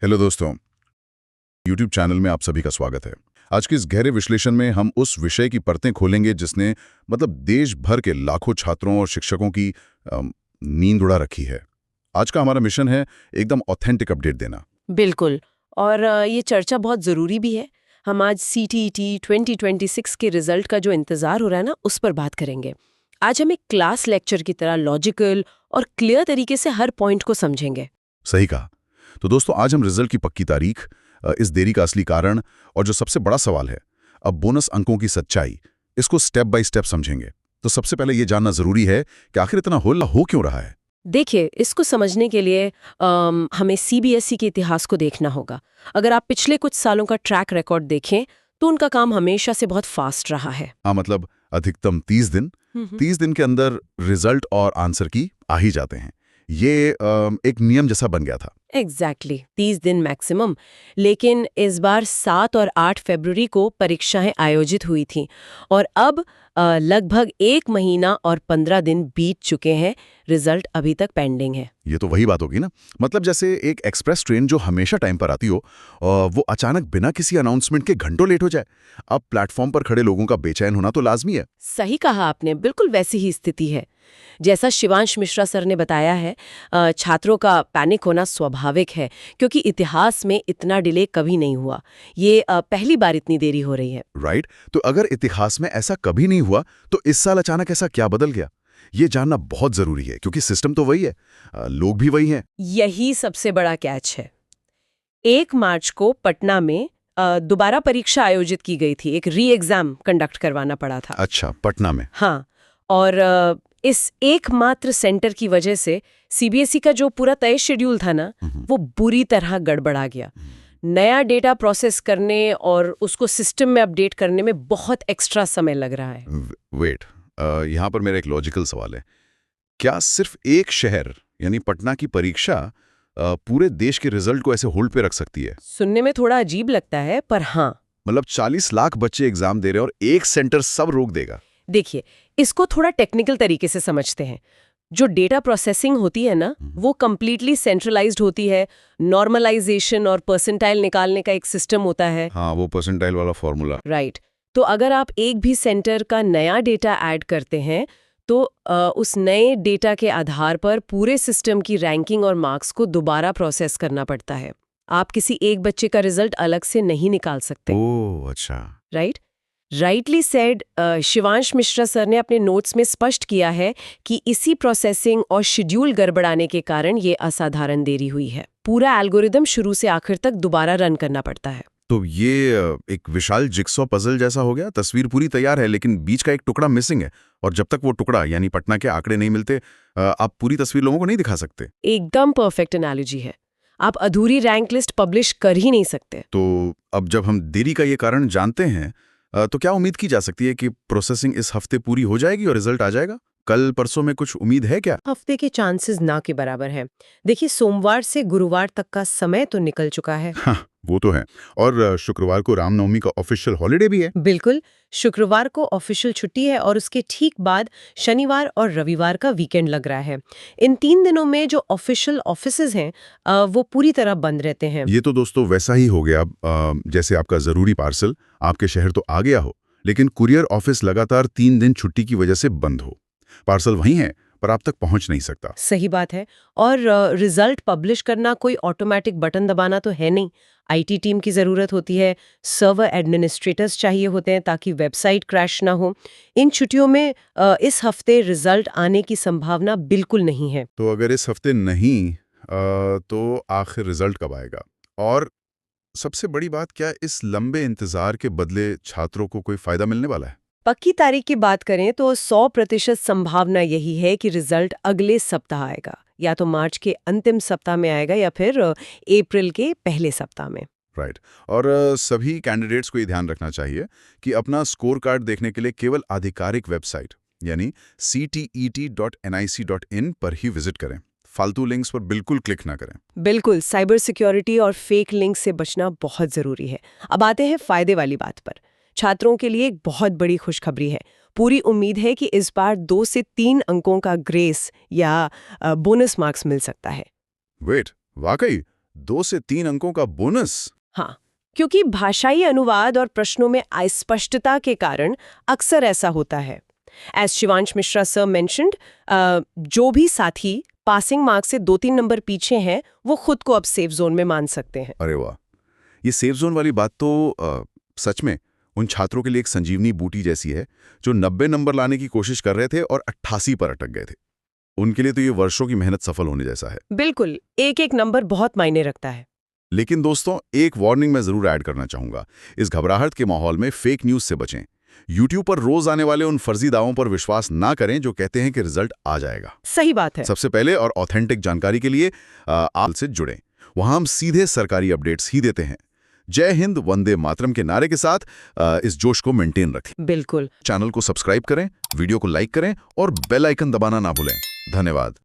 Hello दोस्तों, YouTube channel में आप सभी का स्वागत है। आज के इस गहरे विश्लेषण में हम उस विषय की परतें खोलेंगे जिसने देश भर के लाखों छात्रों और शिक्षकों की नींद उड़ा रखी है। आज का हमारा मिशन है एकदम ऑथेंटिक अपडेट देना। बिल्कुल। और ये चर्चा बहुत ज़रूरी भी है। हम आज CTET 2026 के रिजल्ट का जो इंतज़ार हो रहा है ना, उस पर बात करेंगे। आज हम एक क्लास लेक्चर की तरह लॉजिकल और क्लियर तरीके से हर पॉइंट को समझेंगे। सही कहा। तो दोस्तों, आज हम रिजल्ट की पक्की तारीख, इस देरी का असली कारण और जो सबसे बड़ा सवाल है, अब बोनस अंकों की सच्चाई, इसको स्टेप बाय स्टेप समझेंगे। तो सबसे पहले ये जानना जरूरी है कि आखिर इतना होला हो क्यों रहा है। देखिए, इसको समझने के लिए हमें CBSE के इतिहास को देखना होगा। अगर आप पिछले कुछ सालों का ट्रैक रिकॉर्ड देखें, तो उनका काम हमेशा से बहुत फास्ट रहा है। हाँ, अधिकतम 30 दिन। 30 दिन के अंदर रिजल्ट और आंसर की आ ही जाते हैं। ये एक नियम जैसा बन गया था। एग्जैक्टली 30 दिन मैक्सिमम। लेकिन इस बार 7 और 8 फरवरी को परीक्षाएं आयोजित हुई थीं और अब लगभग 1 महीना और 15 दिन बीत चुके हैं। रिजल्ट अभी तक पेंडिंग है। ये तो वही बात होगी ना, जैसे एक एक्सप्रेस ट्रेन जो हमेशा टाइम पर आती हो, वो अचानक बिना किसी अनाउंसमेंट के घंटों लेट हो जाए। अब प्लेटफॉर्म पर खड़े लोगों का बेचैन होना तो लाजमी है। सही कहा आपने, बिल्कुल वैसी ही स्थिति है। जैसा शिवांश मिश्रा सर ने बताया है, छात्रों का पैनिक होना स्वाभाविक है, क्योंकि इतिहास में इतना डिले कभी नहीं हुआ। ये पहली बार इतनी देरी हो रही है। राइट। तो अगर इतिहास में ऐसा कभी नहीं हुआ, तो इस साल अचानक ऐसा क्या बदल गया? ये जानना बहुत जरूरी है, क्योंकि सिस्टम तो वही है, लोग भी वही हैं। यही सबसे बड़ा कैच है। 1 मार्च को पटना में दोबारा परीक्षा आयोजित की गई थी। एक री एग्जाम कंडक्ट करवाना पड़ा था। अच्छा, पटना में? हाँ। और इस एकमात्र सेंटर की वजह से CBSE का जो पूरा तय शेड्यूल था ना, वो बुरी तरह गड़बड़ा गया। नया डेटा प्रोसेस करने और उसको सिस्टम में अपडेट करने में बहुत एक्स्ट्रा समय लग रहा है। वेट, यहाँ पर मेरा एक लॉजिकल सवाल है। क्या सिर्फ एक शहर यानी पटना की परीक्षा पूरे देश के रिजल्ट को ऐसे होल्ड पे रख सकती है? सुनने में थोड़ा अजीब लगता है, पर हाँ। 40 लाख बच्चे एग्जाम दे रहे हैं और एक सेंटर सब रोक देगा? देखिए, इसको थोड़ा टेक्निकल तरीके से समझते हैं। जो डेटा प्रोसेसिंग होती है ना, वो कम्प्लीटली सेंट्रलाइज्ड होती है। नॉर्मलाइजेशन और परसेंटाइल निकालने का एक सिस्टम होता है। हाँ, वो परसेंटाइल वाला फॉर्मूला। राइट। तो अगर आप एक भी सेंटर का नया डेटा ऐड करते हैं, तो उस नए डेटा के आधार पर पूरे सिस्टम की रैंकिंग और मार्क्स को दोबारा प्रोसेस करना पड़ता है। आप किसी एक बच्चे का रिजल्ट अलग से नहीं निकाल सकते। ओह, अच्छा। Right. Rightly said. Shivansh Mishra sir ने अपने नोट्स में स्पष्ट किया है कि इसी प्रोसेसिंग और शेड्यूल गड़बड़ाने के कारण ये असाधारण देरी हुई है। पूरा एल्गोरिदम शुरू से आखिर तक दोबारा रन करना पड़ता है। तो ये एक विशाल जिक्सॉ पजल जैसा हो गया। तस्वीर पूरी तैयार है, लेकिन बीच का एक टुकड़ा मिसिंग है, और जब तक वो टुकड़ा यानी पटना के आंकड़े नहीं मिलते, आप पूरी तस्वीर लोगों को नहीं दिखा सकते। एकदम परफेक्ट एनालॉजी है। आप अधूरी रैंक लिस्ट पब्लिश कर ही नहीं सकते। तो अब जब हम देरी का ये कारण जानते हैं, तो क्या उम्मीद की जा सकती है कि प्रोसेसिंग इस हफ्ते पूरी हो जाएगी और रिजल्ट आ जाएगा? कल परसों में कुछ उम्मीद है क्या? हफ्ते के चांसेस ना के बराबर हैं। देखिए, सोमवार से गुरुवार तक का समय तो निकल चुका है। हाँ, वो तो है। और शुक्रवार को रामनवमी का ऑफिशियल हॉलिडे भी है। बिल्कुल, शुक्रवार को ऑफिशियल छुट्टी है और उसके ठीक बाद शनिवार और रविवार का वीकेंड लग रहा है। इन 3 दिनों में जो ऑफिशियल ऑफिसेज हैं, वो पूरी तरह बंद रहते हैं। ये तो दोस्तों वैसा ही हो गया, जैसे आपका जरूरी पार्सल आपके शहर तो आ गया हो, लेकिन कुरियर ऑफिस लगातार 3 दिन छुट्टी की वजह से बंद हो। पार्सल वहीं है, पर आप तक पहुंच नहीं सकता। सही बात है। और रिजल्ट पब्लिश करना कोई ऑटोमेटिक बटन दबाना तो है नहीं। IT टीम की ज़रूरत होती है, सर्वर एडमिनिस्ट्रेटर्स चाहिए होते हैं ताकि वेबसाइट क्रैश ना हो। इन छुट्टियों में इस हफ्ते रिजल्ट आने की संभावना बिल्कुल नहीं है। तो अगर इस हफ्ते नहीं, तो आखिर रिजल्ट कब आएगा? और सबसे बड़ी बात, क्या इस लंबे इंतजार के बदले छात्रों को कोई फायदा मिलने वाला है? पक्की तारीख की बात करें तो 100% संभावना यही है कि रिजल्ट अगले सप्ताह आएगा। या तो मार्च के अंतिम सप्ताह में आएगा या फिर अप्रैल के पहले सप्ताह में। राइट। और सभी कैंडिडेट्स को ये ध्यान रखना चाहिए कि अपना स्कोर कार्ड देखने के लिए केवल आधिकारिक वेबसाइट यानी ctet.nic.in पर ही विजिट करें। फालतू लिंक्स पर बिल्कुल क्लिक ना करें। बिल्कुल, साइबर सिक्योरिटी और फेक लिंक से बचना बहुत जरूरी है। अब आते हैं फायदे वाली बात पर। छात्रों के लिए एक बहुत बड़ी खुशखबरी है। पूरी उम्मीद है कि इस बार 2 से 3 अंकों का ग्रेस या बोनस मार्क्स मिल सकता है। वेट, वाकई 2 से 3 अंकों का बोनस। हाँ, क्योंकि भाषाई अनुवाद और प्रश्नों में अस्पष्टता के कारण अक्सर ऐसा होता है। As Shivansh Mishra sir mentioned, जो भी साथी पासिंग मार्क्स से 2-3 नंबर पीछे हैं वो खुद को अब सेफ जोन में मान सकते हैं। अरे वाह, ये सेफ जोन वाली बात तो सच में उन छात्रों के लिए एक संजीवनी बूटी जैसी है जो 90 नंबर लाने की कोशिश कर रहे थे और 88 पर अटक गए थे। उनके लिए तो ये वर्षों की मेहनत सफल होने जैसा है। बिल्कुल, एक एक नंबर बहुत मायने रखता है। लेकिन दोस्तों, एक वार्निंग मैं जरूर ऐड करना चाहूंगा। इस घबराहट के माहौल में फेक न्यूज से बचें। YouTube पर रोज आने वाले उन फर्जी दावों पर विश्वास ना करें जो कहते हैं कि रिजल्ट आ जाएगा। सही बात है। सबसे पहले और ऑथेंटिक जानकारी के लिए आप से जुड़ें। वहां हम सीधे सरकारी अपडेट्स ही देते हैं। जय हिंद, वंदे मातरम के नारे के साथ इस जोश को मेंटेन रखें। बिल्कुल। चैनल को सब्सक्राइब करें, वीडियो को लाइक करें और बेल आइकन दबाना ना भूलें। धन्यवाद।